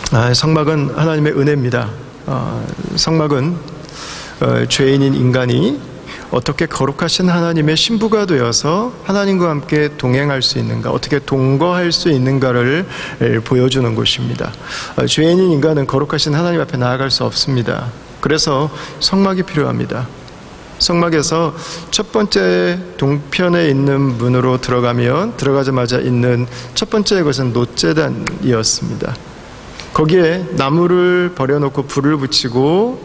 성막은 하나님의 은혜입니다. 성막은 죄인인 인간이 어떻게 거룩하신 하나님의 신부가 되어서 하나님과 함께 동행할 수 있는가, 어떻게 동거할 수 있는가를 보여주는 곳입니다. 죄인인 인간은 거룩하신 하나님 앞에 나아갈 수 없습니다. 그래서 성막이 필요합니다. 성막에서 첫 번째 동편에 있는 문으로 들어가자마자 있는 첫 번째 것은 놋제단이었습니다. 거기에 나무를 버려놓고 불을 붙이고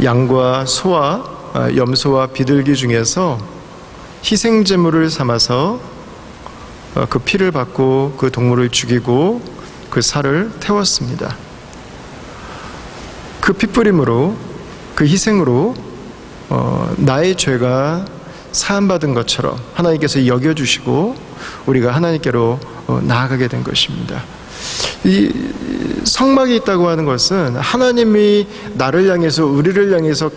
양과 소와 염소와 비둘기 중에서 희생제물을 삼아서 그 피를 받고 그 동물을 죽이고 그 살을 태웠습니다. 그 피뿌림으로, 그 희생으로 나의 죄가 사함받은 것처럼 하나님께서 여겨주시고 우리가 하나님께로 나아가게 된 것입니다. 이 성막이 있다고 하는 것은 하나님이 나를 향해서, 우리를 향해서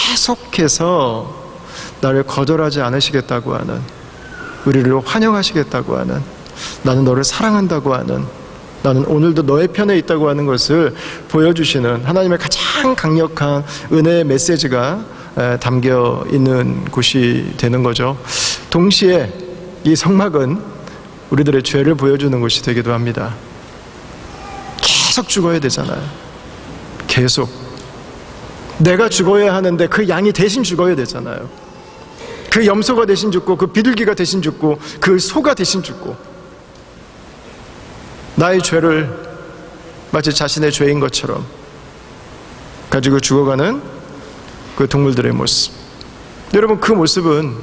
계속해서 나를 거절하지 않으시겠다고 하는, 우리를 환영하시겠다고 하는, 나는 너를 사랑한다고 하는, 나는 오늘도 너의 편에 있다고 하는 것을 보여주시는 하나님의 가장 강력한 은혜의 메시지가 담겨 있는 곳이 되는 거죠. 동시에 이 성막은 우리들의 죄를 보여주는 곳이 되기도 합니다. 계속 죽어야 되잖아요. 계속 내가 죽어야 하는데 그 양이 대신 죽어야 되잖아요. 그 염소가 대신 죽고, 그 비둘기가 대신 죽고, 그 소가 대신 죽고, 나의 죄를 마치 자신의 죄인 것처럼 가지고 죽어가는 그 동물들의 모습. 여러분, 그 모습은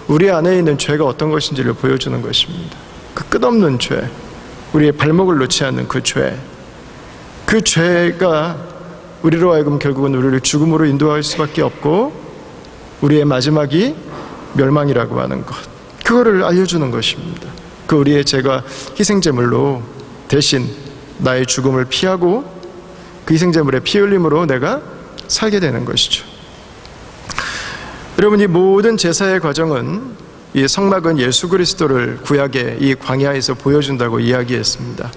우리 안에 있는 죄가 어떤 것인지를 보여주는 것입니다. 그 끝없는 죄, 우리의 발목을 놓지 않는 그 죄, 그 죄가 우리로 하여금 결국은 우리를 죽음으로 인도할 수밖에 없고 우리의 마지막이 멸망이라고 하는 것, 그거를 알려주는 것입니다. 그 우리의 죄가 희생제물로 대신 나의 죽음을 피하고 그 희생제물의 피 흘림으로 내가 살게 되는 것이죠. 여러분, 이 모든 제사의 과정은, 이 성막은 예수 그리스도를 구약의 이 광야에서 보여준다고 이야기했습니다.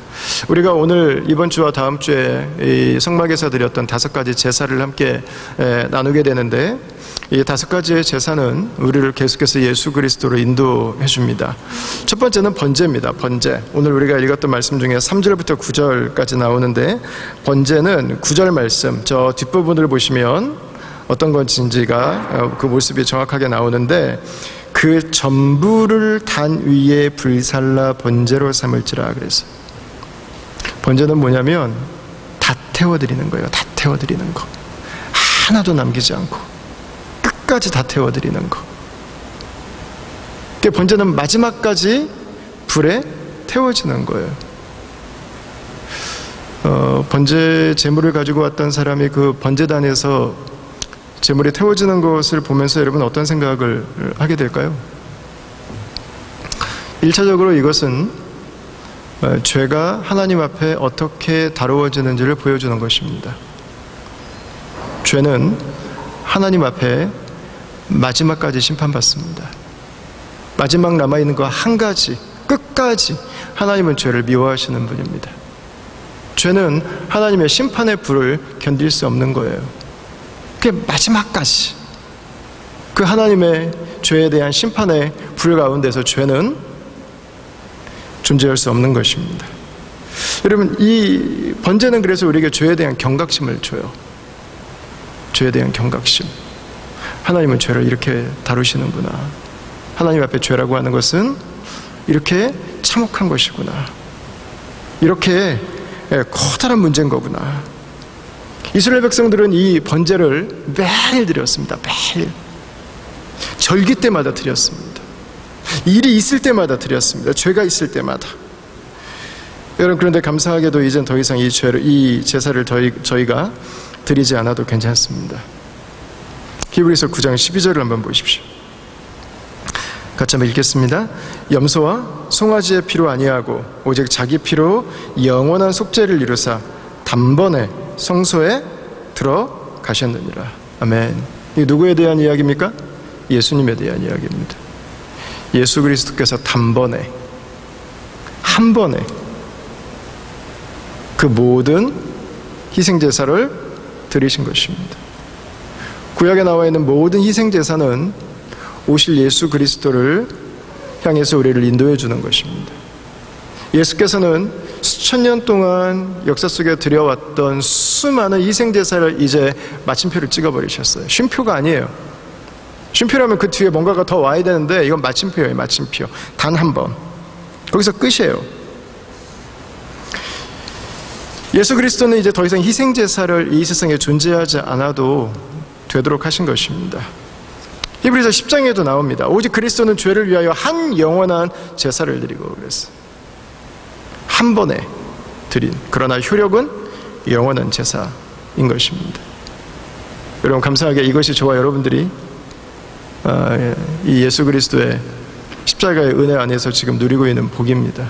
우리가 오늘 이번 주와 다음 주에 이 성막에서 드렸던 5가지 제사를 함께 나누게 되는데, 이 5가지의 제사는 우리를 계속해서 예수 그리스도로 인도해 줍니다. 첫 번째는 번제입니다. 번제. 오늘 우리가 읽었던 말씀 중에 3절부터 9절까지 나오는데, 번제는 9절 말씀, 저 뒷부분을 보시면 어떤 것인지가 그 모습이 정확하게 나오는데, 그 전부를 단 위에 불살라 번제로 삼을지라. 그래서 번제는 뭐냐면 다 태워드리는 거예요. 다 태워드리는 거, 하나도 남기지 않고 끝까지 다 태워드리는 거. 번제는 마지막까지 불에 태워지는 거예요. 번제 제물을 가지고 왔던 사람이 그 번제단에서 제물이 태워지는 것을 보면서 여러분 어떤 생각을 하게 될까요? 1차적으로 이것은 죄가 하나님 앞에 어떻게 다루어지는지를 보여주는 것입니다. 죄는 하나님 앞에 마지막까지 심판받습니다. 마지막 남아있는 거 한 가지, 끝까지 하나님은 죄를 미워하시는 분입니다. 죄는 하나님의 심판의 불을 견딜 수 없는 거예요. 그 마지막까지 그 하나님의 죄에 대한 심판의 불 가운데서 죄는 존재할 수 없는 것입니다. 여러분, 이 번제는 그래서 우리에게 죄에 대한 경각심을 줘요. 죄에 대한 경각심. 하나님은 죄를 이렇게 다루시는구나. 하나님 앞에 죄라고 하는 것은 이렇게 참혹한 것이구나. 이렇게 커다란 문제인 거구나. 이스라엘 백성들은 이 번제를 매일 드렸습니다. 매일. 절기 때마다 드렸습니다. 일이 있을 때마다 드렸습니다. 죄가 있을 때마다. 여러분, 그런데 감사하게도 이젠 더 이상 이 제사를 저희가 드리지 않아도 괜찮습니다. 히브리서 9장 12절을 한번 보십시오. 같이 한번 읽겠습니다. 염소와 송아지의 피로 아니하고 오직 자기 피로 영원한 속죄를 이루사 단번에 성소에 들어가셨느니라. 아멘. 이 누구에 대한 이야기입니까? 예수님에 대한 이야기입니다. 예수 그리스도께서 단번에, 한 번에 그 모든 희생제사를 드리신 것입니다. 구약에 나와 있는 모든 희생제사는 오실 예수 그리스도를 향해서 우리를 인도해 주는 것입니다. 예수께서는 수천 년 동안 역사 속에 드려왔던 수많은 희생제사를 이제 마침표를 찍어버리셨어요. 쉼표가 아니에요. 쉼표라면 그 뒤에 뭔가가 더 와야 되는데 이건 마침표예요. 마침표. 단 한 번. 거기서 끝이에요. 예수 그리스도는 이제 더 이상 희생제사를 이 세상에 존재하지 않아도 되도록 하신 것입니다. 히브리서 10장에도 나옵니다. 오직 그리스도는 죄를 위하여 한 영원한 제사를 드리고 그랬어요. 한 번에 드린, 그러나 효력은 영원한 제사인 것입니다. 여러분, 감사하게 이것이 저와 여러분들이 이 예수 그리스도의 십자가의 은혜 안에서 지금 누리고 있는 복입니다.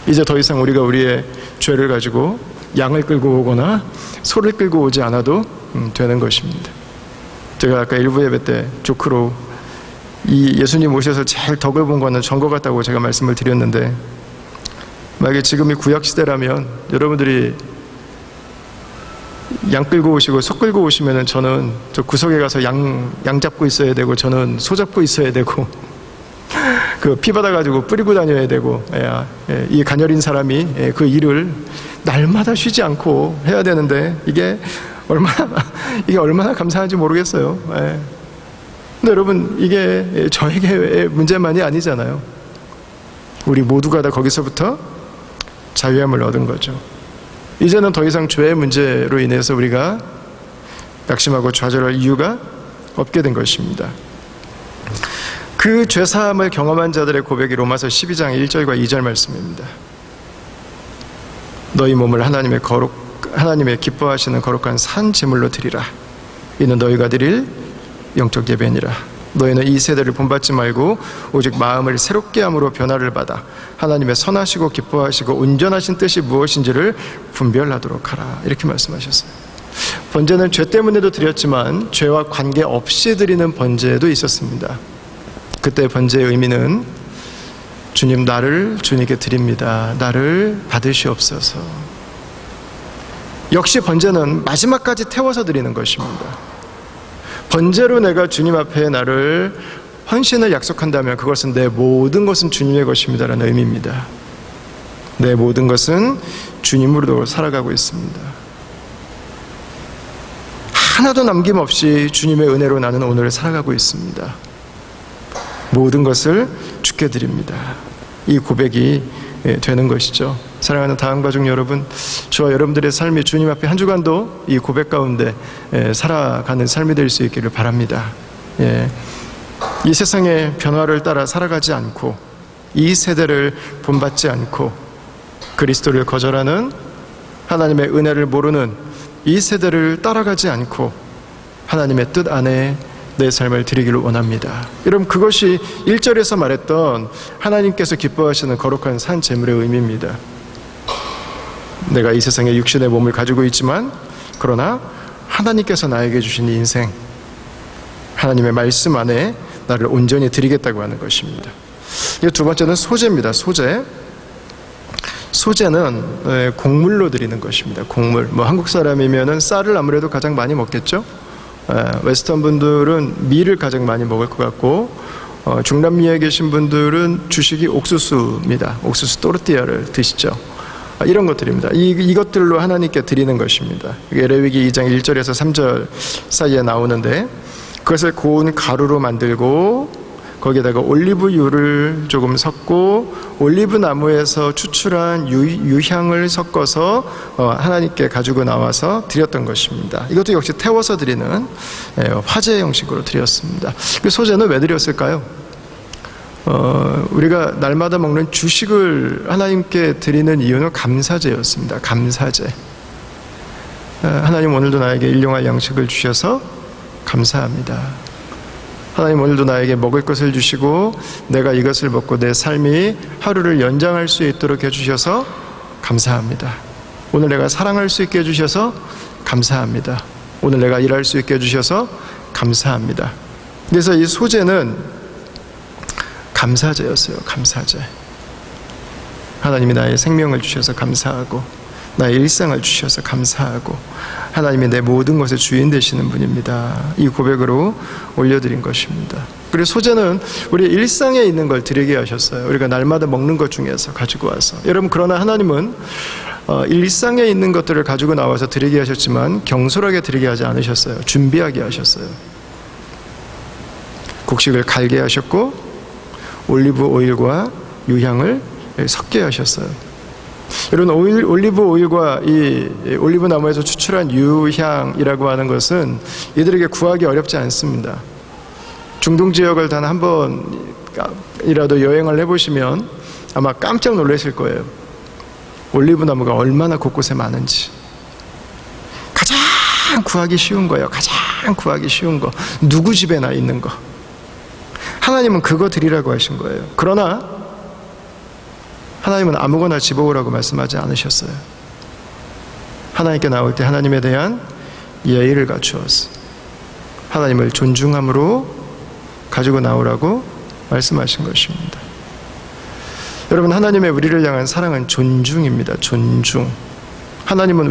이제 더 이상 우리가 우리의 죄를 가지고 양을 끌고 오거나 소를 끌고 오지 않아도 되는 것입니다. 제가 아까 일부 예배 때 조크로 이 예수님 오셔서 제일 덕을 본 거는 전거 같다고 제가 말씀을 드렸는데, 만약에 지금이 구약시대라면 여러분들이 양 끌고 오시고 소 끌고 오시면은 저는 저 구석에 가서 양 잡고 있어야 되고, 저는 소 잡고 있어야 되고, 그 피 받아가지고 뿌리고 다녀야 되고, 이 가녀린 사람이 그 일을 날마다 쉬지 않고 해야 되는데, 이게 얼마나 감사한지 모르겠어요. 근데 여러분, 이게 저에게 문제만이 아니잖아요. 우리 모두가 다 거기서부터 자유함을 얻은 거죠. 이제는 더 이상 죄의 문제로 인해서 우리가 낙심하고 좌절할 이유가 없게 된 것입니다. 그 죄사함을 경험한 자들의 고백이 로마서 12장 1절과 2절 말씀입니다. 너희 몸을 하나님의 기뻐하시는 거룩한 산 제물로 드리라. 이는 너희가 드릴 영적 예배니라. 너희는 이 세대를 본받지 말고 오직 마음을 새롭게 함으로 변화를 받아 하나님의 선하시고 기뻐하시고 온전하신 뜻이 무엇인지를 분별하도록 하라. 이렇게 말씀하셨어요. 번제는 죄 때문에도 드렸지만 죄와 관계없이 드리는 번제도 있었습니다. 그때 번제의 의미는 주님, 나를 주님께 드립니다. 나를 받으시옵소서. 역시 번제는 마지막까지 태워서 드리는 것입니다. 번제로 내가 주님 앞에 나를 헌신을 약속한다면 그것은 내 모든 것은 주님의 것입니다라는 의미입니다. 내 모든 것은 주님으로 살아가고 있습니다. 하나도 남김없이 주님의 은혜로 나는 오늘을 살아가고 있습니다. 모든 것을 주께 드립니다. 이 고백이 되는 것이죠. 사랑하는 다음가족 여러분, 저와 여러분들의 삶이 주님 앞에 한 주간도 이 고백 가운데 살아가는 삶이 될 수 있기를 바랍니다. 이 세상의 변화를 따라 살아가지 않고, 이 세대를 본받지 않고, 그리스도를 거절하는, 하나님의 은혜를 모르는 이 세대를 따라가지 않고 하나님의 뜻 안에 내 삶을 드리기를 원합니다. 여러분, 그것이 1절에서 말했던 하나님께서 기뻐하시는 거룩한 산 제물의 의미입니다. 내가 이 세상에 육신의 몸을 가지고 있지만, 그러나 하나님께서 나에게 주신 인생, 하나님의 말씀 안에 나를 온전히 드리겠다고 하는 것입니다. 두 번째는 소제입니다. 소제는 곡물로 드리는 것입니다. 곡물. 한국 사람이면은 쌀을 아무래도 가장 많이 먹겠죠. 웨스턴 분들은 밀을 가장 많이 먹을 것 같고, 중남미에 계신 분들은 주식이 옥수수입니다. 옥수수 또르띠아를 드시죠. 이런 것들입니다. 이것들로 하나님께 드리는 것입니다. 레위기 2장 1절에서 3절 사이에 나오는데, 그것을 고운 가루로 만들고 거기에다가 올리브유를 조금 섞고 올리브 나무에서 추출한 유향을 섞어서 하나님께 가지고 나와서 드렸던 것입니다. 이것도 역시 태워서 드리는 화제 형식으로 드렸습니다. 그 소제는 왜 드렸을까요? 우리가 날마다 먹는 주식을 하나님께 드리는 이유는 감사제였습니다. 감사제. 하나님, 오늘도 나에게 일용할 양식을 주셔서 감사합니다. 하나님, 오늘도 나에게 먹을 것을 주시고 내가 이것을 먹고 내 삶이 하루를 연장할 수 있도록 해주셔서 감사합니다. 오늘 내가 사랑할 수 있게 해주셔서 감사합니다. 오늘 내가 일할 수 있게 해주셔서 감사합니다. 그래서 이 소제는 감사제였어요. 감사제. 하나님이 나의 생명을 주셔서 감사하고, 나의 일상을 주셔서 감사하고 하나님이 내 모든 것의 주인 되시는 분입니다. 이 고백으로 올려드린 것입니다. 그리고 소재는 우리 일상에 있는 걸 드리게 하셨어요. 우리가 날마다 먹는 것 중에서 가지고 와서. 여러분, 그러나 하나님은 일상에 있는 것들을 가지고 나와서 드리게 하셨지만 경솔하게 드리게 하지 않으셨어요. 준비하게 하셨어요. 곡식을 갈게 하셨고 올리브 오일과 유향을 섞게 하셨어요. 여러분, 올리브 오일과 이 올리브 나무에서 추출한 유향이라고 하는 것은 이들에게 구하기 어렵지 않습니다. 중동 지역을 단 한 번이라도 여행을 해보시면 아마 깜짝 놀라실 거예요. 올리브 나무가 얼마나 곳곳에 많은지. 가장 구하기 쉬운 거예요. 가장 구하기 쉬운 거. 누구 집에나 있는 거. 하나님은 그거 드리라고 하신 거예요. 그러나 하나님은 아무거나 집어오라고 말씀하지 않으셨어요. 하나님께 나올 때 하나님에 대한 예의를 갖추어서 하나님을 존중함으로 가지고 나오라고 말씀하신 것입니다. 여러분, 하나님의 우리를 향한 사랑은 존중입니다. 존중. 하나님은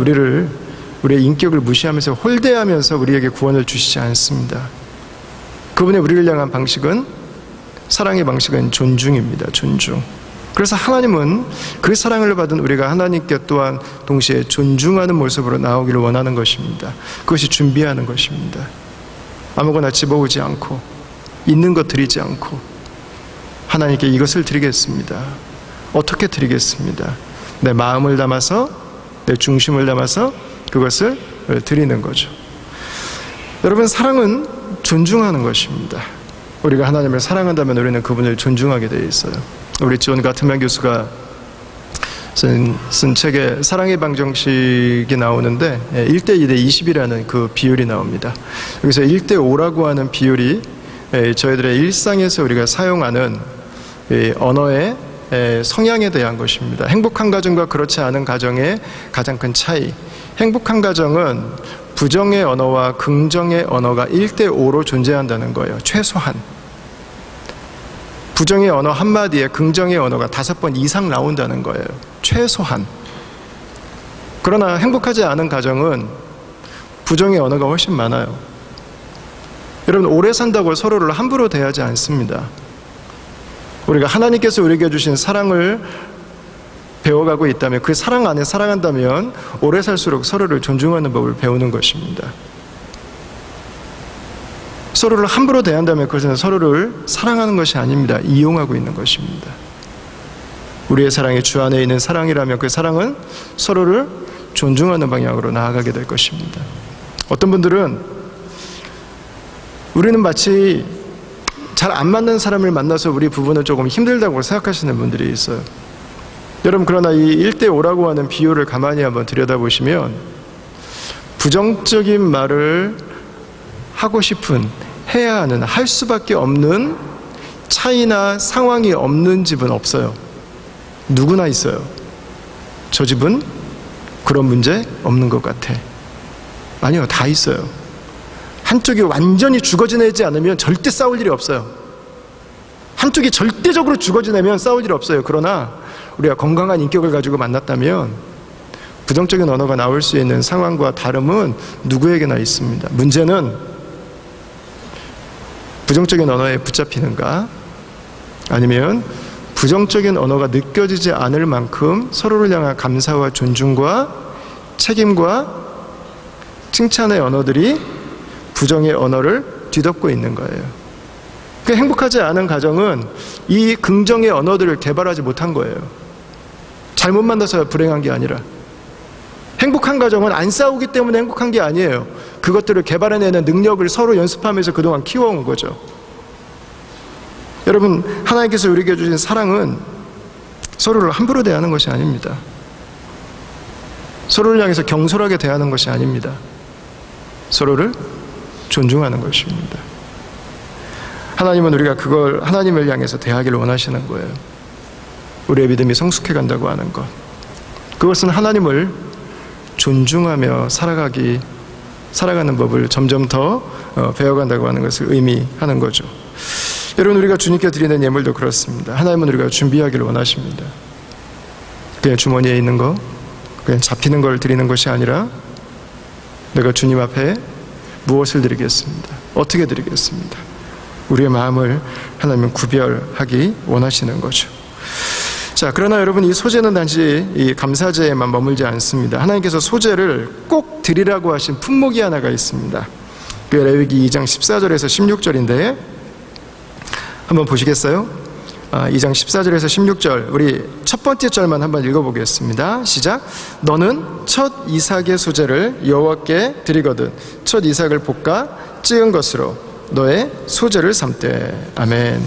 우리의 인격을 무시하면서 홀대하면서 우리에게 구원을 주시지 않습니다. 그분의 우리를 향한 방식은, 사랑의 방식은 존중입니다. 존중. 그래서 하나님은 그 사랑을 받은 우리가 하나님께 또한 동시에 존중하는 모습으로 나오기를 원하는 것입니다. 그것이 준비하는 것입니다. 아무거나 집어오지 않고 있는 것 드리지 않고 하나님께 이것을 드리겠습니다. 어떻게 드리겠습니다. 내 마음을 담아서, 내 중심을 담아서 그것을 드리는 거죠. 여러분, 사랑은 존중하는 것입니다. 우리가 하나님을 사랑한다면 우리는 그분을 존중하게 되어 있어요. 우리 존 가트만 교수가 쓴 책에 사랑의 방정식이 나오는데 1:2:20이라는 그 비율이 나옵니다. 여기서 1:5라고 하는 비율이 저희들의 일상에서 우리가 사용하는 언어의 성향에 대한 것입니다. 행복한 가정과 그렇지 않은 가정의 가장 큰 차이. 행복한 가정은 부정의 언어와 긍정의 언어가 1:5로 존재한다는 거예요. 최소한. 부정의 언어 한마디에 긍정의 언어가 5번 이상 나온다는 거예요. 최소한. 그러나 행복하지 않은 가정은 부정의 언어가 훨씬 많아요. 여러분, 오래 산다고 서로를 함부로 대하지 않습니다. 우리가 하나님께서 우리에게 주신 사랑을 배워가고 있다면, 그 사랑 안에 살아간다면 오래 살수록 서로를 존중하는 법을 배우는 것입니다. 서로를 함부로 대한다면 그것은 서로를 사랑하는 것이 아닙니다. 이용하고 있는 것입니다. 우리의 사랑이 주 안에 있는 사랑이라면 그 사랑은 서로를 존중하는 방향으로 나아가게 될 것입니다. 어떤 분들은 우리는 마치 잘 안 맞는 사람을 만나서 우리 부부는 조금 힘들다고 생각하시는 분들이 있어요. 여러분, 그러나 이 1:5라고 하는 비율을 가만히 한번 들여다보시면 부정적인 말을 하고 싶은, 해야 하는, 할 수밖에 없는 차이나 상황이 없는 집은 없어요. 누구나 있어요. 저 집은 그런 문제 없는 것 같아. 아니요, 다 있어요. 한쪽이 완전히 죽어 지내지 않으면 절대 싸울 일이 없어요. 한쪽이 절대적으로 죽어 지내면 싸울 일이 없어요. 그러나 우리가 건강한 인격을 가지고 만났다면 부정적인 언어가 나올 수 있는 상황과 다름은 누구에게나 있습니다. 문제는 부정적인 언어에 붙잡히는가, 아니면 부정적인 언어가 느껴지지 않을 만큼 서로를 향한 감사와 존중과 책임과 칭찬의 언어들이 부정의 언어를 뒤덮고 있는 거예요. 그 행복하지 않은 가정은 이 긍정의 언어들을 개발하지 못한 거예요. 잘못 만나서 불행한 게 아니라. 행복한 가정은 안 싸우기 때문에 행복한 게 아니에요. 그것들을 개발해내는 능력을 서로 연습하면서 그동안 키워온 거죠. 여러분, 하나님께서 우리에게 주신 사랑은 서로를 함부로 대하는 것이 아닙니다. 서로를 향해서 경솔하게 대하는 것이 아닙니다. 서로를 존중하는 것입니다. 하나님은 우리가 그걸 하나님을 향해서 대하기를 원하시는 거예요. 우리의 믿음이 성숙해 간다고 하는 것. 그것은 하나님을 존중하며 살아가는 법을 점점 더 배워간다고 하는 것을 의미하는 거죠. 여러분, 우리가 주님께 드리는 예물도 그렇습니다. 하나님은 우리가 준비하기를 원하십니다. 그냥 주머니에 있는 거, 그냥 잡히는 걸 드리는 것이 아니라 내가 주님 앞에 무엇을 드리겠습니다. 어떻게 드리겠습니다. 우리의 마음을 하나님은 구별하기 원하시는 거죠. 자, 그러나 여러분, 이 소제는 단지 이 감사제에만 머물지 않습니다. 하나님께서 소제를 꼭 드리라고 하신 품목이 하나가 있습니다. 그 레위기 2장 14절에서 16절인데 한번 보시겠어요? 2장 14절에서 16절, 우리 첫 번째 절만 한번 읽어보겠습니다. 시작. 너는 첫 이삭의 소제를 여호와께 드리거든 첫 이삭을 볶아 찌은 것으로 너의 소제를 삼되. 아멘.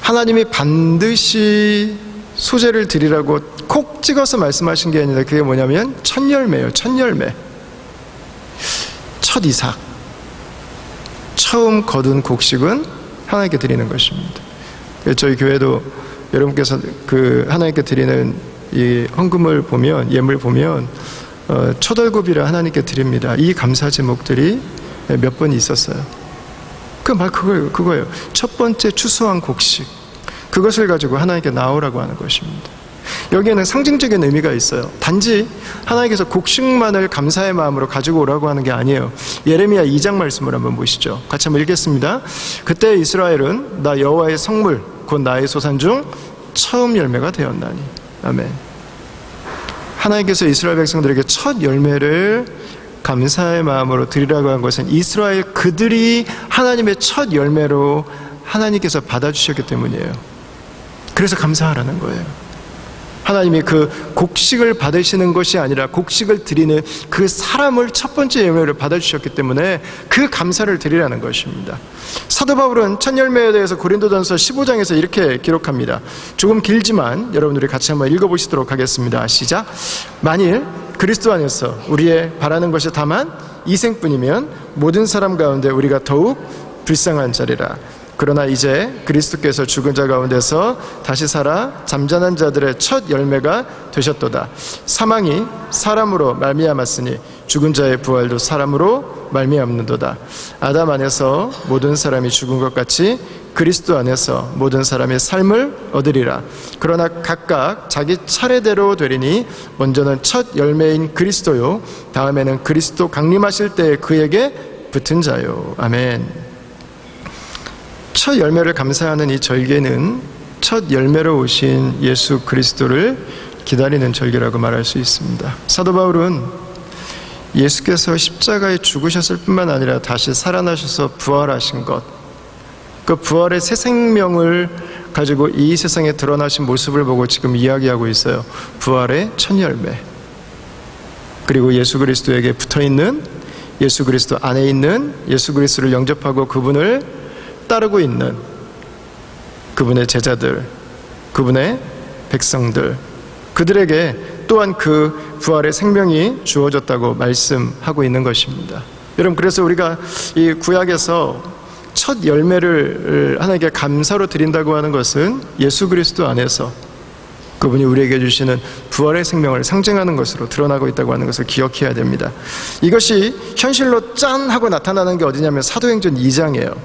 하나님이 반드시 소제를 드리라고 콕 찍어서 말씀하신 게 아니라 그게 뭐냐면 첫 열매예요. 첫 열매. 첫 이삭. 처음 거둔 곡식은 하나님께 드리는 것입니다. 저희 교회도 여러분께서 그 하나님께 드리는 이 헌금을 보면, 예물 보면 첫 월급이라 하나님께 드립니다. 이 감사 제목들이 몇 번 있었어요. 그 말 그거예요. 첫 번째 추수한 곡식, 그것을 가지고 하나님께 나오라고 하는 것입니다. 여기에는 상징적인 의미가 있어요. 단지 하나님께서 곡식만을 감사의 마음으로 가지고 오라고 하는 게 아니에요. 예레미야 2장 말씀을 한번 보시죠. 같이 한번 읽겠습니다. 그때 이스라엘은 나 여호와의 성물 곧 나의 소산 중 처음 열매가 되었나니. 아멘. 하나님께서 이스라엘 백성들에게 첫 열매를 감사의 마음으로 드리라고 한 것은 이스라엘 그들이 하나님의 첫 열매로 하나님께서 받아주셨기 때문이에요. 그래서 감사하라는 거예요. 하나님이 그 곡식을 받으시는 것이 아니라 곡식을 드리는 그 사람을 첫 번째 열매를 받아주셨기 때문에 그 감사를 드리라는 것입니다. 사도 바울은 첫 열매에 대해서 고린도전서 15장에서 이렇게 기록합니다. 조금 길지만 여러분들이 같이 한번 읽어보시도록 하겠습니다. 시작. 만일 그리스도 안에서 우리의 바라는 것이 다만 이생뿐이면 모든 사람 가운데 우리가 더욱 불쌍한 자리라. 그러나 이제 그리스도께서 죽은 자 가운데서 다시 살아 잠자는 자들의 첫 열매가 되셨도다. 사망이 사람으로 말미암았으니 죽은 자의 부활도 사람으로 말미암는도다. 아담 안에서 모든 사람이 죽은 것 같이 그리스도 안에서 모든 사람의 삶을 얻으리라. 그러나 각각 자기 차례대로 되리니 먼저는 첫 열매인 그리스도요 다음에는 그리스도 강림하실 때에 그에게 붙은 자요. 아멘. 첫 열매를 감사하는 이 절개는 첫 열매로 오신 예수 그리스도를 기다리는 절개라고 말할 수 있습니다. 사도 바울은 예수께서 십자가에 죽으셨을 뿐만 아니라 다시 살아나셔서 부활하신 것, 그 부활의 새 생명을 가지고 이 세상에 드러나신 모습을 보고 지금 이야기하고 있어요. 부활의 첫 열매. 그리고 예수 그리스도에게 붙어있는, 예수 그리스도 안에 있는, 예수 그리스도를 영접하고 그분을 따르고 있는 그분의 제자들, 그분의 백성들, 그들에게 또한 그 부활의 생명이 주어졌다고 말씀하고 있는 것입니다. 여러분, 그래서 우리가 이 구약에서 첫 열매를 하나님께 감사로 드린다고 하는 것은 예수 그리스도 안에서 그분이 우리에게 주시는 부활의 생명을 상징하는 것으로 드러나고 있다고 하는 것을 기억해야 됩니다. 이것이 현실로 짠 하고 나타나는 게 어디냐면 사도행전 2장이에요.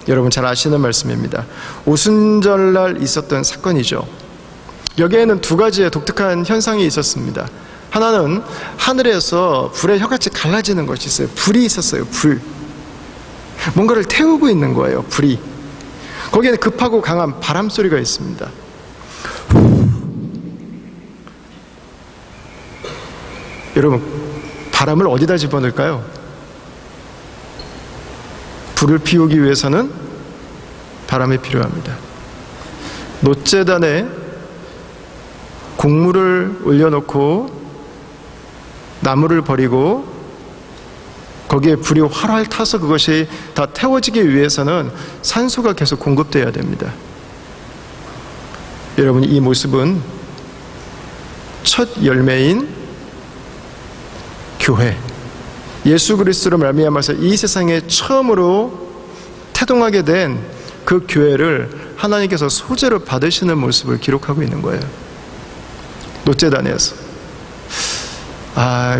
여러분 잘 아시는 말씀입니다. 오순절날 있었던 사건이죠. 여기에는 두 가지의 독특한 현상이 있었습니다. 하나는 하늘에서 불의 혀같이 갈라지는 것이 있어요. 불이 있었어요. 불. 뭔가를 태우고 있는 거예요. 불이. 거기에는 급하고 강한 바람 소리가 있습니다. 여러분, 바람을 어디다 집어넣을까요? 불을 피우기 위해서는 바람이 필요합니다. 놋재단에 곡물을 올려놓고 나무를 버리고 거기에 불이 활활 타서 그것이 다 태워지기 위해서는 산소가 계속 공급돼야 됩니다. 여러분, 이 모습은 첫 열매인 교회, 예수 그리스도로 말미암아서 이 세상에 처음으로 태동하게 된 그 교회를 하나님께서 소재로 받으시는 모습을 기록하고 있는 거예요. 놋재단에서.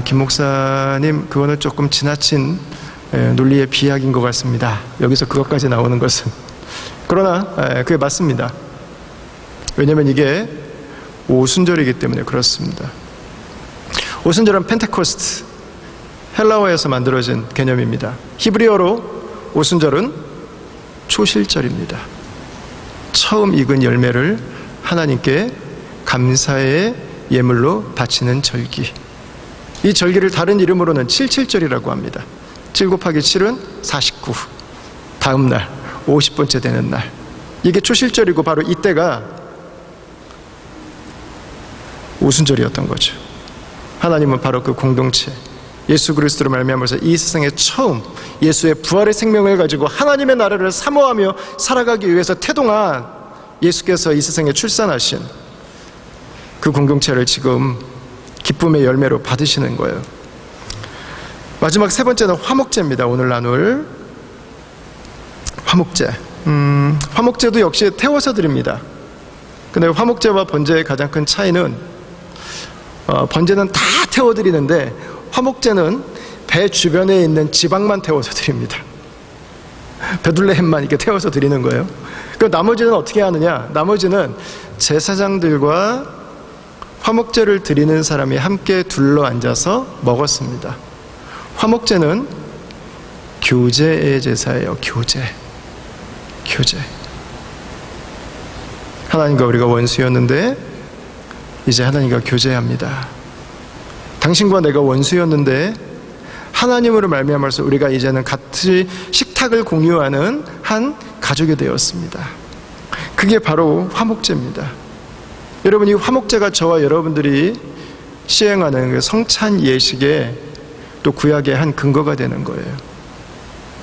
김 목사님, 그거는 조금 지나친 논리의 비약인 것 같습니다. 여기서 그것까지 나오는 것은. 그러나 그게 맞습니다. 왜냐하면 이게 오순절이기 때문에 그렇습니다. 오순절은 펜테코스트, 헬라어에서 만들어진 개념입니다. 히브리어로 오순절은 초실절입니다. 처음 익은 열매를 하나님께 감사의 예물로 바치는 절기. 이 절기를 다른 이름으로는 77절이라고 합니다. 7 곱하기 7은 49. 다음 날 50번째 되는 날, 이게 초실절이고 바로 이때가 오순절이었던 거죠. 하나님은 바로 그 공동체, 예수 그리스도로 말미암아서 이 세상에 처음 예수의 부활의 생명을 가지고 하나님의 나라를 사모하며 살아가기 위해서 태동한 예수께서 이 세상에 출산하신 그 공동체를 지금 기쁨의 열매로 받으시는 거예요. 마지막 세 번째는 화목제입니다. 오늘 나눌 화목제. 화목제도 역시 태워서 드립니다. 근데 화목제와 번제의 가장 큰 차이는 번제는 다 태워드리는데 화목제는 배 주변에 있는 지방만 태워서 드립니다. 베들레헴만 이렇게 태워서 드리는 거예요. 그 나머지는 어떻게 하느냐? 나머지는 제사장들과 화목제를 드리는 사람이 함께 둘러 앉아서 먹었습니다. 화목제는 교제의 제사예요. 교제. 하나님과 우리가 원수였는데 이제 하나님과 교제합니다. 당신과 내가 원수였는데 하나님으로 말미암아서 우리가 이제는 같이 식탁을 공유하는 한 가족이 되었습니다. 그게 바로 화목제입니다. 여러분, 이 화목제가 저와 여러분들이 시행하는 그 성찬 예식의 또 구약의 한 근거가 되는 거예요.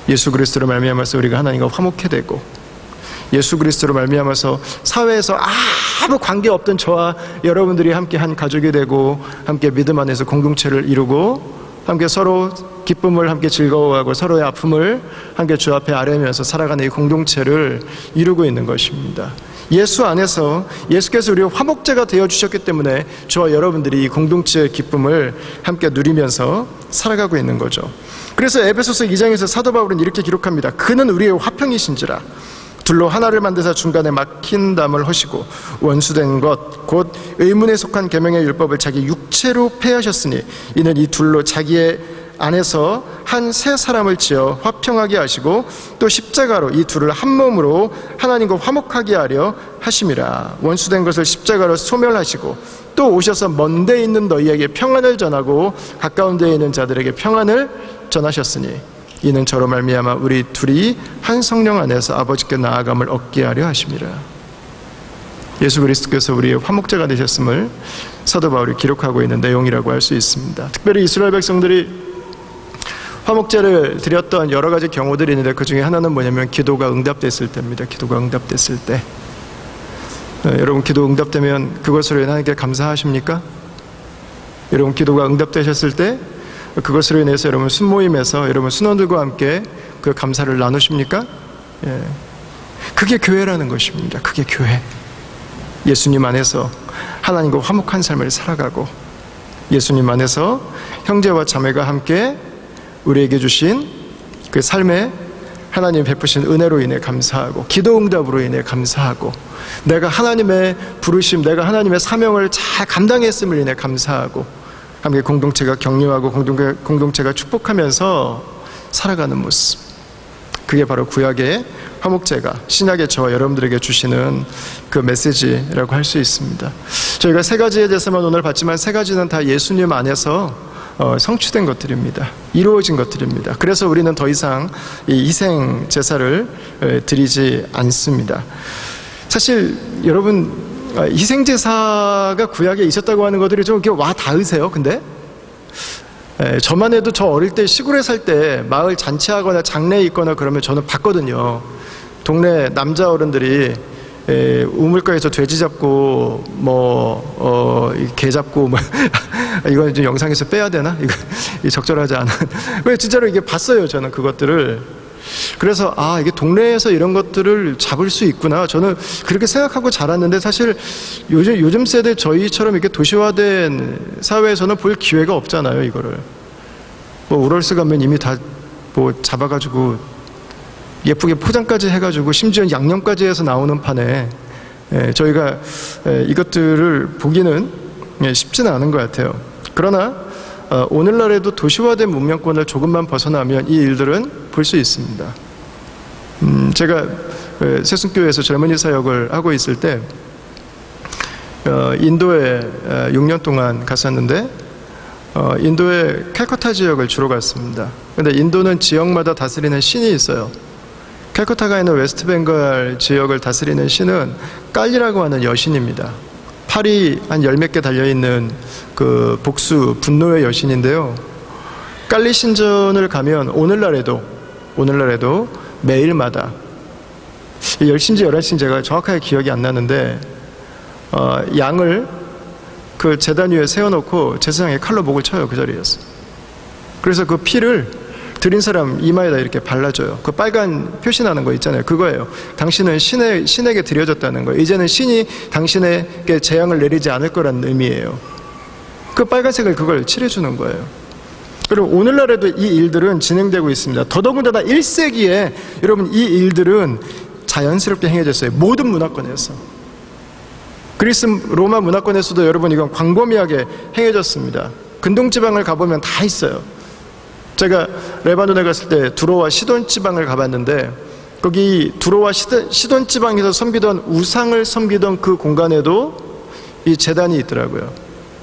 예수 그리스도로 말미암아서 우리가 하나님과 화목해 되고, 예수 그리스도로 말미암아서 사회에서 아무 관계없던 저와 여러분들이 함께 한 가족이 되고, 함께 믿음 안에서 공동체를 이루고, 함께 서로 기쁨을 함께 즐거워하고 서로의 아픔을 함께 주 앞에 아뢰면서 살아가는 이 공동체를 이루고 있는 것입니다. 예수 안에서 예수께서 우리의 화목제가 되어주셨기 때문에 저와 여러분들이 이 공동체의 기쁨을 함께 누리면서 살아가고 있는 거죠. 그래서 에베소서 2장에서 사도 바울은 이렇게 기록합니다. 그는 우리의 화평이신지라 둘로 하나를 만드사 중간에 막힌 담을 허시고 원수된 것 곧 의문에 속한 계명의 율법을 자기 육체로 폐하셨으니 이는 이 둘로 자기의 안에서 한 새 사람을 지어 화평하게 하시고 또 십자가로 이 둘을 한 몸으로 하나님과 화목하게 하려 하심이라. 원수된 것을 십자가로 소멸하시고 또 오셔서 먼 데 있는 너희에게 평안을 전하고 가까운 데에 있는 자들에게 평안을 전하셨으니 이는 저로 말미암아 우리 둘이 한 성령 안에서 아버지께 나아감을 얻게 하려 하심이라. 예수 그리스도께서 우리의 화목제가 되셨음을 사도 바울이 기록하고 있는 내용이라고 할 수 있습니다. 특별히 이스라엘 백성들이 화목제를 드렸던 여러 가지 경우들이 있는데 그 중에 하나는 뭐냐면 기도가 응답됐을 때입니다. 기도가 응답됐을 때. 여러분, 기도 응답되면 그것으로 하나님께 감사하십니까? 여러분, 기도가 응답되셨을 때 그것으로 인해서 여러분 순모임에서 여러분 순원들과 함께 그 감사를 나누십니까? 예. 그게 교회라는 것입니다. 그게 교회. 예수님 안에서 하나님과 화목한 삶을 살아가고 예수님 안에서 형제와 자매가 함께 우리에게 주신 그 삶에 하나님 베푸신 은혜로 인해 감사하고 기도 응답으로 인해 감사하고 내가 하나님의 부르심, 내가 하나님의 사명을 잘 감당했음을 인해 감사하고 함께 공동체가 격려하고 공동체가 축복하면서 살아가는 모습, 그게 바로 구약의 화목제가 신약의 저와 여러분들에게 주시는 그 메시지라고 할 수 있습니다. 저희가 세 가지의 제사만 오늘 봤지만 세 가지는 다 예수님 안에서 성취된 것들입니다. 이루어진 것들입니다. 그래서 우리는 더 이상 이 희생 제사를 드리지 않습니다. 사실 여러분, 희생 제사가 구약에 있었다고 하는 것들이 좀 이렇게 와 닿으세요? 근데 저만 해도 저 어릴 때 시골에 살 때 마을 잔치하거나 장례에 있거나 그러면 저는 봤거든요. 동네 남자 어른들이 우물가에서 돼지 잡고 개 잡고 이건 좀 영상에서 빼야 되나? 이거 적절하지 않은. 왜 진짜로 이게 봤어요, 저는 그것들을. 그래서 이게 동네에서 이런 것들을 잡을 수 있구나, 저는 그렇게 생각하고 자랐는데, 사실 요즘 세대 저희처럼 이렇게 도시화된 사회에서는 볼 기회가 없잖아요. 이거를 우럴스 가면 이미 다 잡아가지고 예쁘게 포장까지 해가지고 심지어 양념까지 해서 나오는 판에 저희가 이것들을 보기는 쉽지는 않은 것 같아요. 그러나 오늘날에도 도시화된 문명권을 조금만 벗어나면 이 일들은 볼 수 있습니다. 제가 새순교회에서 젊은이 사역을 하고 있을 때 인도에 6년 동안 갔었는데 인도의 캘커타 지역을 주로 갔습니다. 그런데 인도는 지역마다 다스리는 신이 있어요. 캘커타가 있는 웨스트벵갈 지역을 다스리는 신은 깔리라고 하는 여신입니다. 팔이 한 10몇 개 달려있는 그 복수, 분노의 여신인데요. 깔리 신전을 가면 오늘날에도 매일마다 10시인지 11시인지 제가 정확하게 기억이 안 나는데 양을 그 제단 위에 세워놓고 제사장의 칼로 목을 쳐요. 그 자리에서. 그래서 그 피를 드린 사람 이마에다 이렇게 발라줘요. 그 빨간 표시나는 거 있잖아요. 그거예요. 당신은 신에게 드려졌다는 거예요. 이제는 신이 당신에게 재앙을 내리지 않을 거라는 의미예요. 그 빨간색을 그걸 칠해주는 거예요. 그리고 오늘날에도 이 일들은 진행되고 있습니다. 더더군다나 1세기에 여러분 이 일들은 자연스럽게 행해졌어요. 모든 문화권에서. 그리스 로마 문화권에서도 여러분 이건 광범위하게 행해졌습니다. 근동지방을 가보면 다 있어요. 제가 레바논에 갔을 때 두로와 시돈 지방을 가봤는데 거기 두로와 시돈 지방에서 섬기던 우상을 섬기던 그 공간에도 이 제단이 있더라고요.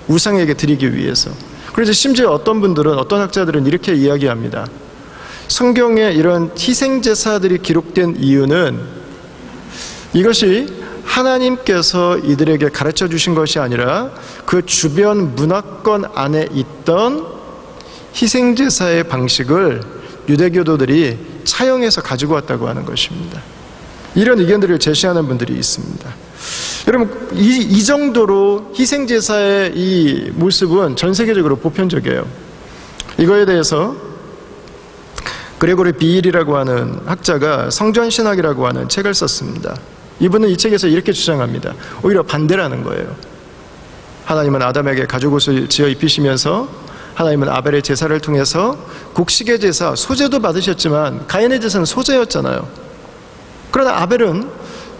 우상에게 드리기 위해서. 그래서 심지어 어떤 학자들은 이렇게 이야기합니다. 성경에 이런 희생제사들이 기록된 이유는 이것이 하나님께서 이들에게 가르쳐 주신 것이 아니라 그 주변 문화권 안에 있던 희생제사의 방식을 유대교도들이 차용해서 가지고 왔다고 하는 것입니다. 이런 의견들을 제시하는 분들이 있습니다. 여러분 이 정도로 희생제사의 이 모습은 전 세계적으로 보편적이에요. 이거에 대해서 그레고리 비일이라고 하는 학자가 성전신학이라고 하는 책을 썼습니다. 이분은 이 책에서 이렇게 주장합니다. 오히려 반대라는 거예요. 하나님은 아담에게 가죽옷을 지어 입히시면서 하나님은 아벨의 제사를 통해서 곡식의 제사, 소제도 받으셨지만 가인의 제사는 소제였잖아요. 그러나 아벨은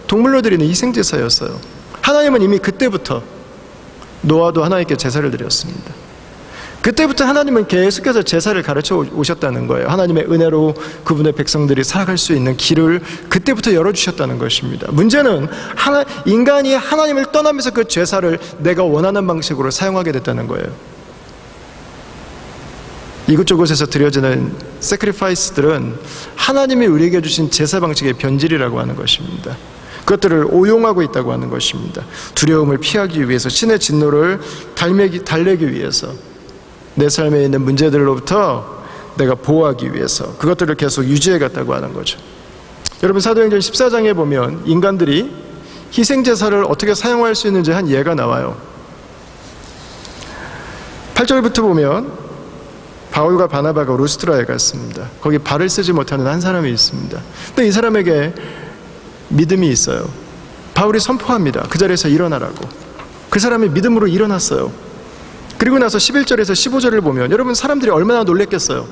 동물로 드리는 희생제사였어요. 하나님은 이미 그때부터 노아도 하나님께 제사를 드렸습니다. 그때부터 하나님은 계속해서 제사를 가르쳐 오셨다는 거예요. 하나님의 은혜로 그분의 백성들이 살아갈 수 있는 길을 그때부터 열어주셨다는 것입니다. 문제는 인간이 하나님을 떠나면서 그 제사를 내가 원하는 방식으로 사용하게 됐다는 거예요. 이곳저곳에서 드려지는 세크리파이스들은 하나님이 우리에게 주신 제사 방식의 변질이라고 하는 것입니다. 그것들을 오용하고 있다고 하는 것입니다. 두려움을 피하기 위해서, 신의 진노를 달래기 위해서, 내 삶에 있는 문제들로부터 내가 보호하기 위해서 그것들을 계속 유지해갔다고 하는 거죠. 여러분 사도행전 14장에 보면 인간들이 희생제사를 어떻게 사용할 수 있는지 한 예가 나와요. 8절부터 보면 바울과 바나바가 루스트라에 갔습니다. 거기 발을 쓰지 못하는 한 사람이 있습니다. 근데 이 사람에게 믿음이 있어요. 바울이 선포합니다. 그 자리에서 일어나라고. 그 사람이 믿음으로 일어났어요. 그리고 나서 11절에서 15절을 보면 여러분 사람들이 얼마나 놀랬겠어요.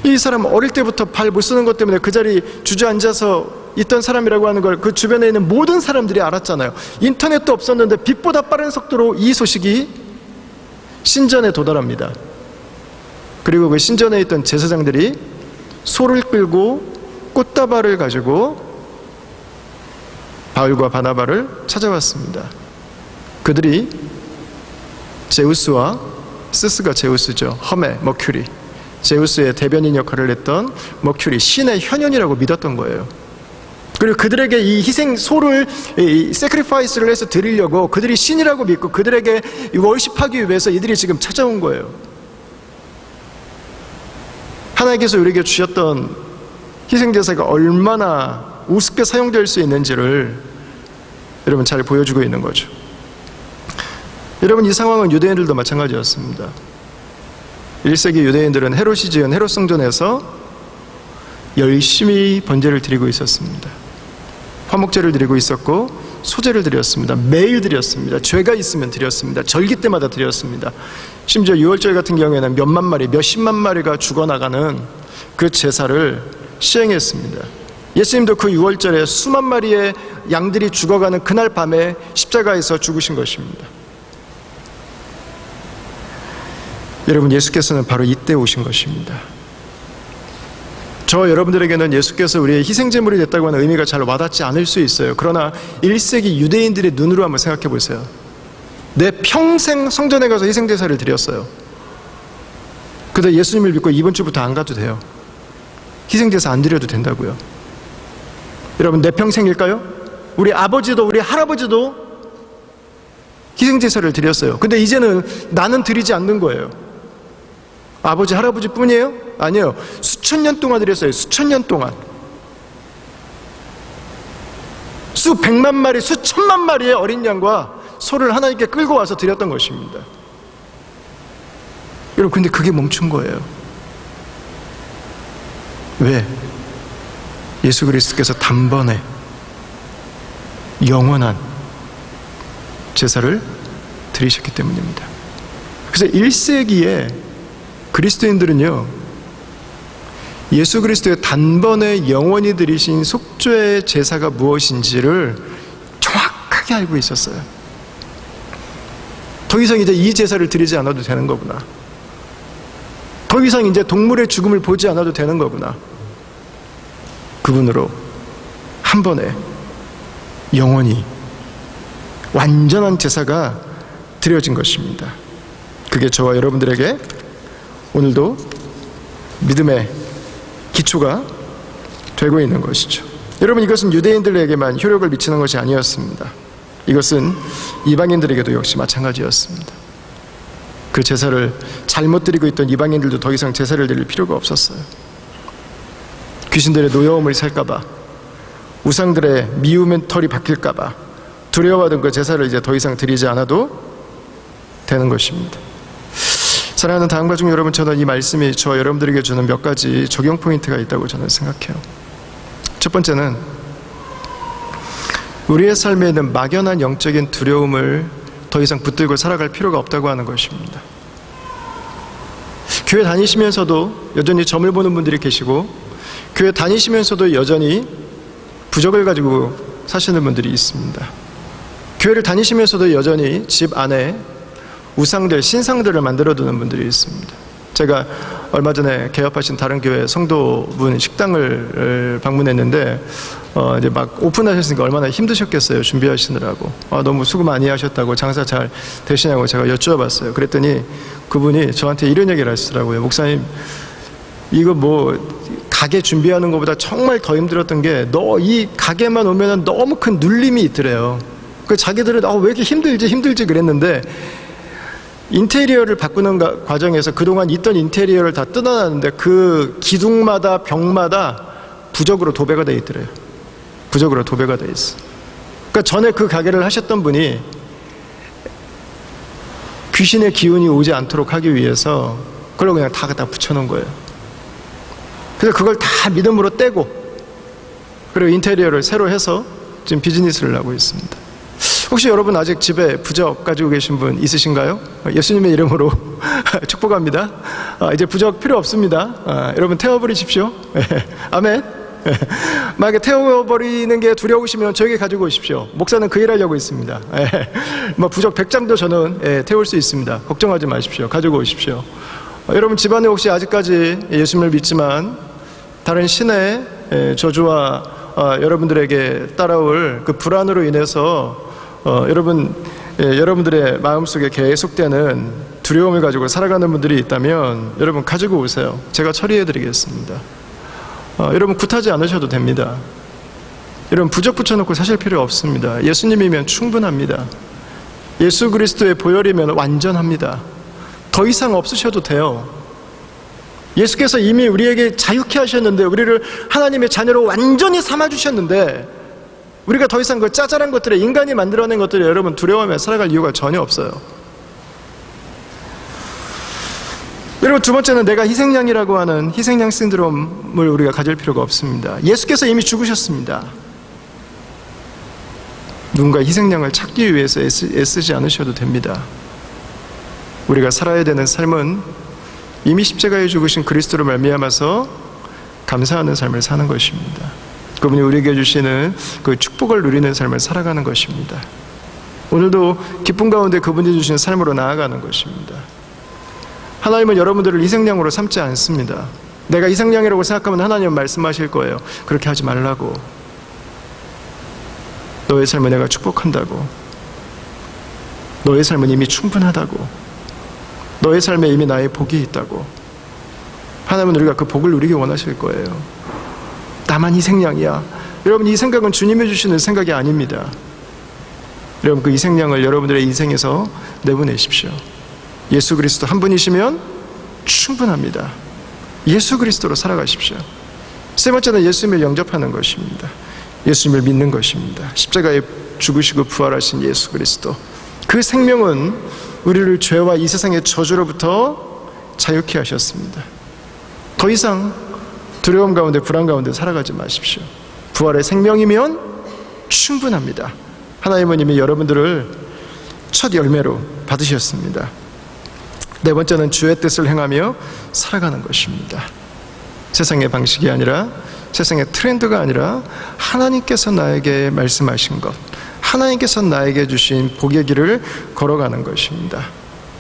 이 사람 어릴 때부터 발 못 쓰는 것 때문에 그 자리 주저앉아서 있던 사람이라고 하는 걸 그 주변에 있는 모든 사람들이 알았잖아요. 인터넷도 없었는데 빛보다 빠른 속도로 이 소식이 신전에 도달합니다. 그리고 그 신전에 있던 제사장들이 소를 끌고 꽃다발을 가지고 바울과 바나바를 찾아왔습니다. 그들이 제우스와, 스스가 제우스죠. 허메, 머큐리, 제우스의 대변인 역할을 했던 머큐리, 신의 현현이라고 믿었던 거예요. 그리고 그들에게 이 희생 소를 세크리파이스를 해서 드리려고 그들이 신이라고 믿고 그들에게 월십하기 위해서 이들이 지금 찾아온 거예요. 하나님께서 우리에게 주셨던 희생제사가 얼마나 우습게 사용될 수 있는지를 여러분 잘 보여주고 있는 거죠. 여러분 이 상황은 유대인들도 마찬가지였습니다. 1세기 유대인들은 헤롯이 지은 헤롯 성전에서 열심히 번제를 드리고 있었습니다. 화목제를 드리고 있었고 소제를 드렸습니다. 매일 드렸습니다. 죄가 있으면 드렸습니다. 절기 때마다 드렸습니다. 심지어 6월절 같은 경우에는 몇만 마리, 몇십만 마리가 죽어나가는 그 제사를 시행했습니다. 예수님도 그 6월절에 수만 마리의 양들이 죽어가는 그날 밤에 십자가에서 죽으신 것입니다. 여러분, 예수께서는 바로 이때 오신 것입니다. 저 여러분들에게는 예수께서 우리의 희생제물이 됐다고 하는 의미가 잘 와닿지 않을 수 있어요. 그러나 1세기 유대인들의 눈으로 한번 생각해 보세요. 내 평생 성전에 가서 희생제사를 드렸어요. 그런데 예수님을 믿고 이번 주부터 안 가도 돼요. 희생제사 안 드려도 된다고요. 여러분, 내 평생일까요? 우리 아버지도 우리 할아버지도 희생제사를 드렸어요. 근데 이제는 나는 드리지 않는 거예요. 아버지, 할아버지 뿐이에요? 아니에요. 수천 년 동안 드렸어요. 수천 년 동안. 수백만 마리, 수천만 마리의 어린 양과 소를 하나님께 끌고 와서 드렸던 것입니다. 여러분, 근데 그게 멈춘 거예요. 왜? 예수 그리스도께서 단번에 영원한 제사를 드리셨기 때문입니다. 그래서 1세기에 그리스도인들은요, 예수 그리스도의 단번에 영원히 드리신 속죄의 제사가 무엇인지를 정확하게 알고 있었어요. 더 이상 이제 이 제사를 드리지 않아도 되는 거구나. 더 이상 이제 동물의 죽음을 보지 않아도 되는 거구나. 그분으로 한 번에 영원히 완전한 제사가 드려진 것입니다. 그게 저와 여러분들에게 오늘도 믿음의 기초가 되고 있는 것이죠. 여러분, 이것은 유대인들에게만 효력을 미치는 것이 아니었습니다. 이것은 이방인들에게도 역시 마찬가지였습니다. 그 제사를 잘못 드리고 있던 이방인들도 더 이상 제사를 드릴 필요가 없었어요. 귀신들의 노여움을 살까봐, 우상들의 미움의 털이 박힐까봐 두려워하던 그 제사를 이제 더 이상 드리지 않아도 되는 것입니다. 사랑하는 다음과 중 여러분, 저는 이 말씀이 저와 여러분들에게 주는 몇 가지 적용 포인트가 있다고 저는 생각해요. 첫 번째는 우리의 삶에 있는 막연한 영적인 두려움을 더 이상 붙들고 살아갈 필요가 없다고 하는 것입니다. 교회 다니시면서도 여전히 점을 보는 분들이 계시고, 교회 다니시면서도 여전히 부적을 가지고 사시는 분들이 있습니다. 교회를 다니시면서도 여전히 집 안에 우상들, 신상들을 만들어두는 분들이 있습니다. 제가 얼마 전에 개업하신 다른 교회 성도분 식당을 방문했는데 이제 막 오픈하셨으니까 얼마나 힘드셨겠어요, 준비하시느라고. 너무 수고 많이 하셨다고, 장사 잘 되시냐고 제가 여쭈어봤어요. 그랬더니 그분이 저한테 이런 얘기를 하시더라고요. 목사님, 이거 뭐 가게 준비하는 것보다 정말 더 힘들었던 게, 너 이 가게만 오면은 너무 큰 눌림이 있더래요. 그 자기들은 왜 이렇게 힘들지 그랬는데, 인테리어를 바꾸는 과정에서 그동안 있던 인테리어를 다 뜯어놨는데 그 기둥마다 벽마다 부적으로 도배가 돼 있더래요. 부적으로 도배가 돼 있어. 그러니까 전에 그 가게를 하셨던 분이 귀신의 기운이 오지 않도록 하기 위해서 그걸 그냥 다 갖다 붙여놓은 거예요. 그래서 그걸 다 믿음으로 떼고, 그리고 인테리어를 새로 해서 지금 비즈니스를 하고 있습니다. 혹시 여러분 아직 집에 부적 가지고 계신 분 있으신가요? 예수님의 이름으로 축복합니다. 이제 부적 필요 없습니다. 여러분 태워버리십시오. 아멘. 만약에 태워버리는 게 두려우시면 저에게 가지고 오십시오. 목사는 그 일 하려고 있습니다. 부적 100장도 저는 태울 수 있습니다. 걱정하지 마십시오. 가지고 오십시오. 여러분 집안에 혹시 아직까지 예수님을 믿지만 다른 신의 저주와 여러분들에게 따라올 그 불안으로 인해서 여러분들의 마음속에 계속되는 두려움을 가지고 살아가는 분들이 있다면 여러분 가지고 오세요. 제가 처리해 드리겠습니다. 여러분 굿하지 않으셔도 됩니다. 여러분 부적 붙여놓고 사실 필요 없습니다. 예수님이면 충분합니다. 예수 그리스도의 보혈이면 완전합니다. 더 이상 없으셔도 돼요. 예수께서 이미 우리에게 자유케 하셨는데, 우리를 하나님의 자녀로 완전히 삼아주셨는데, 우리가 더 이상 그 짜잘한 것들에, 인간이 만들어낸 것들에 여러분 두려워하며 살아갈 이유가 전혀 없어요. 여러분 두 번째는 내가 희생양이라고 하는 희생양 신드롬을 우리가 가질 필요가 없습니다. 예수께서 이미 죽으셨습니다. 누군가 희생양을 찾기 위해서 애쓰지 않으셔도 됩니다. 우리가 살아야 되는 삶은 이미 십자가에 죽으신 그리스도로 말미암아서 감사하는 삶을 사는 것입니다. 그분이 우리에게 주시는 그 축복을 누리는 삶을 살아가는 것입니다. 오늘도 기쁨 가운데 그분이 주시는 삶으로 나아가는 것입니다. 하나님은 여러분들을 희생양으로 삼지 않습니다. 내가 희생양이라고 생각하면 하나님은 말씀하실 거예요. 그렇게 하지 말라고. 너의 삶을 내가 축복한다고. 너의 삶은 이미 충분하다고. 너의 삶에 이미 나의 복이 있다고. 하나님은 우리가 그 복을 누리기 원하실 거예요. 나만 희생양이야. 여러분, 이 생각은 주님이 주시는 생각이 아닙니다. 여러분, 그 희생양을 여러분들의 인생에서 내보내십시오. 예수 그리스도 한 분이시면 충분합니다. 예수 그리스도로 살아가십시오. 세 번째는 예수님을 영접하는 것입니다. 예수님을 믿는 것입니다. 십자가에 죽으시고 부활하신 예수 그리스도, 그 생명은 우리를 죄와 이 세상의 저주로부터 자유케 하셨습니다. 더 이상 두려움 가운데 불안 가운데 살아가지 마십시오. 부활의 생명이면 충분합니다. 하나님은 이미 여러분들을 첫 열매로 받으셨습니다. 네 번째는 주의 뜻을 행하며 살아가는 것입니다. 세상의 방식이 아니라, 세상의 트렌드가 아니라 하나님께서 나에게 말씀하신 것, 하나님께서 나에게 주신 복의 길을 걸어가는 것입니다.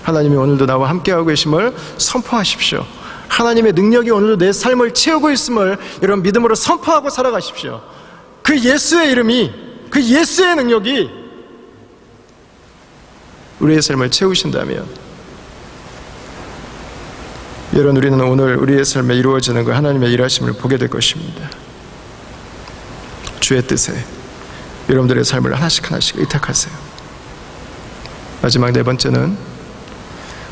하나님이 오늘도 나와 함께하고 계심을 선포하십시오. 하나님의 능력이 오늘도 내 삶을 채우고 있음을 여러분 믿음으로 선포하고 살아가십시오. 그 예수의 이름이, 그 예수의 능력이 우리의 삶을 채우신다면 여러분, 우리는 오늘 우리의 삶에 이루어지는 그 하나님의 일하심을 보게 될 것입니다. 주의 뜻에 여러분들의 삶을 하나씩 의탁하세요. 마지막 네 번째는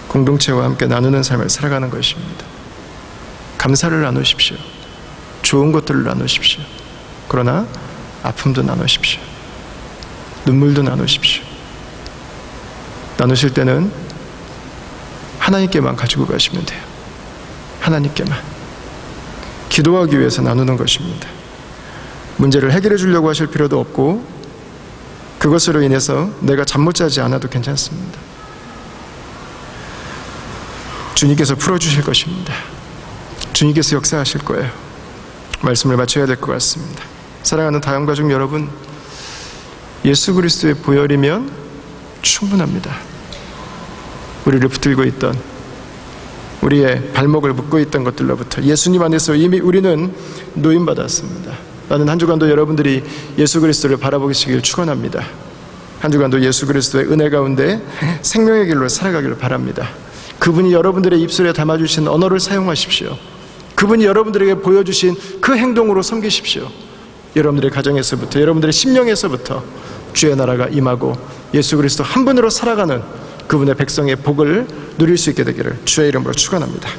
공동체와 함께 나누는 삶을 살아가는 것입니다. 감사를 나누십시오. 좋은 것들을 나누십시오. 그러나 아픔도 나누십시오. 눈물도 나누십시오. 나누실 때는 하나님께만 가지고 가시면 돼요. 하나님께만. 기도하기 위해서 나누는 것입니다. 문제를 해결해 주려고 하실 필요도 없고, 그것으로 인해서 내가 잠 못 자지 않아도 괜찮습니다. 주님께서 풀어주실 것입니다. 주님께서 역사하실 거예요. 말씀을 마쳐야 될 것 같습니다. 사랑하는 다영가족 여러분, 예수 그리스도의 보혈이면 충분합니다. 우리를 붙들고 있던, 우리의 발목을 묶고 있던 것들로부터 예수님 안에서 이미 우리는 노임받았습니다. 나는 한 주간도 여러분들이 예수 그리스도를 바라보시길 축원합니다. 한 주간도 예수 그리스도의 은혜 가운데 생명의 길로 살아가기를 바랍니다. 그분이 여러분들의 입술에 담아주신 언어를 사용하십시오. 그분이 여러분들에게 보여주신 그 행동으로 섬기십시오. 여러분들의 가정에서부터, 여러분들의 심령에서부터 주의 나라가 임하고 예수 그리스도 한 분으로 살아가는 그분의 백성의 복을 누릴 수 있게 되기를 주의 이름으로 축원합니다.